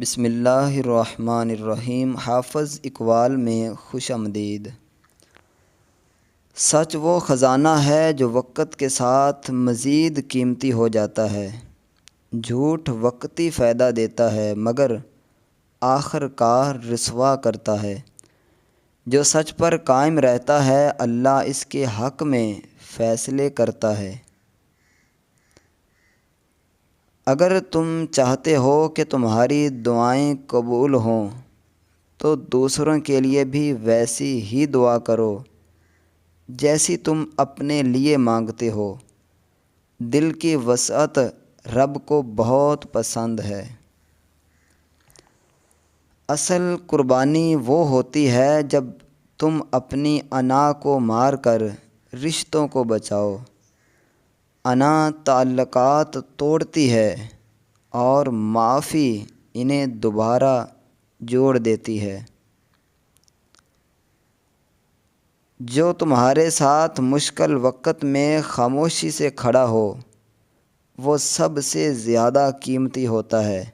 بسم اللہ الرحمن الرحیم۔ حافظ اقبال میں خوش آمدید۔ سچ وہ خزانہ ہے جو وقت کے ساتھ مزید قیمتی ہو جاتا ہے۔ جھوٹ وقتی فائدہ دیتا ہے مگر آخر کار رسوا کرتا ہے۔ جو سچ پر قائم رہتا ہے اللہ اس کے حق میں فیصلے کرتا ہے۔ اگر تم چاہتے ہو کہ تمہاری دعائیں قبول ہوں تو دوسروں کے لیے بھی ویسی ہی دعا کرو جیسی تم اپنے لیے مانگتے ہو۔ دل کی وسعت رب کو بہت پسند ہے۔ اصل قربانی وہ ہوتی ہے جب تم اپنی انا کو مار کر رشتوں کو بچاؤ۔ انا تعلقات توڑتی ہے اور معافی انہیں دوبارہ جوڑ دیتی ہے۔ جو تمہارے ساتھ مشکل وقت میں خاموشی سے کھڑا ہو وہ سب سے زیادہ قیمتی ہوتا ہے۔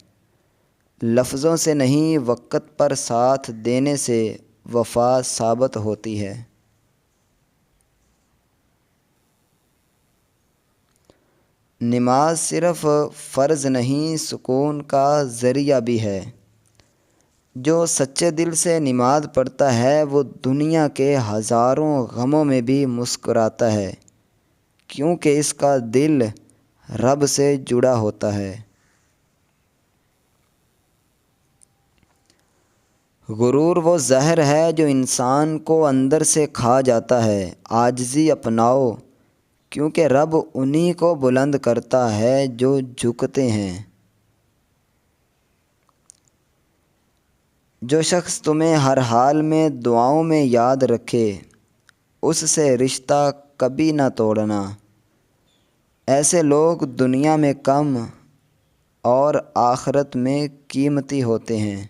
لفظوں سے نہیں وقت پر ساتھ دینے سے وفا ثابت ہوتی ہے۔ نماز صرف فرض نہیں سکون کا ذریعہ بھی ہے۔ جو سچے دل سے نماز پڑھتا ہے وہ دنیا کے ہزاروں غموں میں بھی مسکراتا ہے کیونکہ اس کا دل رب سے جڑا ہوتا ہے۔ غرور وہ زہر ہے جو انسان کو اندر سے کھا جاتا ہے۔ عاجزی اپناؤ کیونکہ رب انہی کو بلند کرتا ہے جو جھکتے ہیں۔ جو شخص تمہیں ہر حال میں دعاؤں میں یاد رکھے اس سے رشتہ کبھی نہ توڑنا۔ ایسے لوگ دنیا میں کم اور آخرت میں قیمتی ہوتے ہیں۔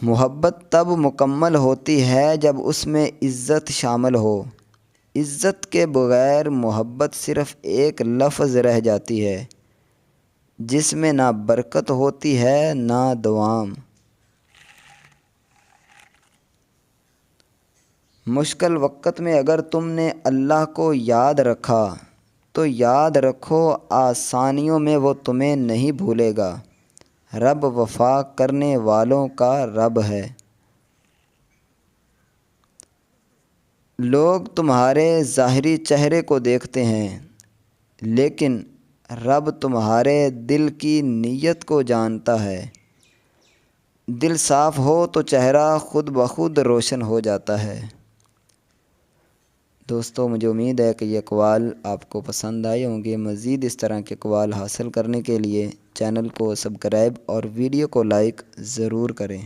محبت تب مکمل ہوتی ہے جب اس میں عزت شامل ہو۔ عزت کے بغیر محبت صرف ایک لفظ رہ جاتی ہے جس میں نہ برکت ہوتی ہے نہ دوام۔ مشکل وقت میں اگر تم نے اللہ کو یاد رکھا تو یاد رکھو آسانیوں میں وہ تمہیں نہیں بھولے گا۔ رب وفا کرنے والوں کا رب ہے۔ لوگ تمہارے ظاہری چہرے کو دیکھتے ہیں لیکن رب تمہارے دل کی نیت کو جانتا ہے۔ دل صاف ہو تو چہرہ خود بخود روشن ہو جاتا ہے۔ دوستو مجھے امید ہے کہ یہ اقوال آپ کو پسند آئے ہوں گے۔ مزید اس طرح کے اقوال حاصل کرنے کے لیے چینل کو سبسکرائب اور ویڈیو کو لائک ضرور کریں۔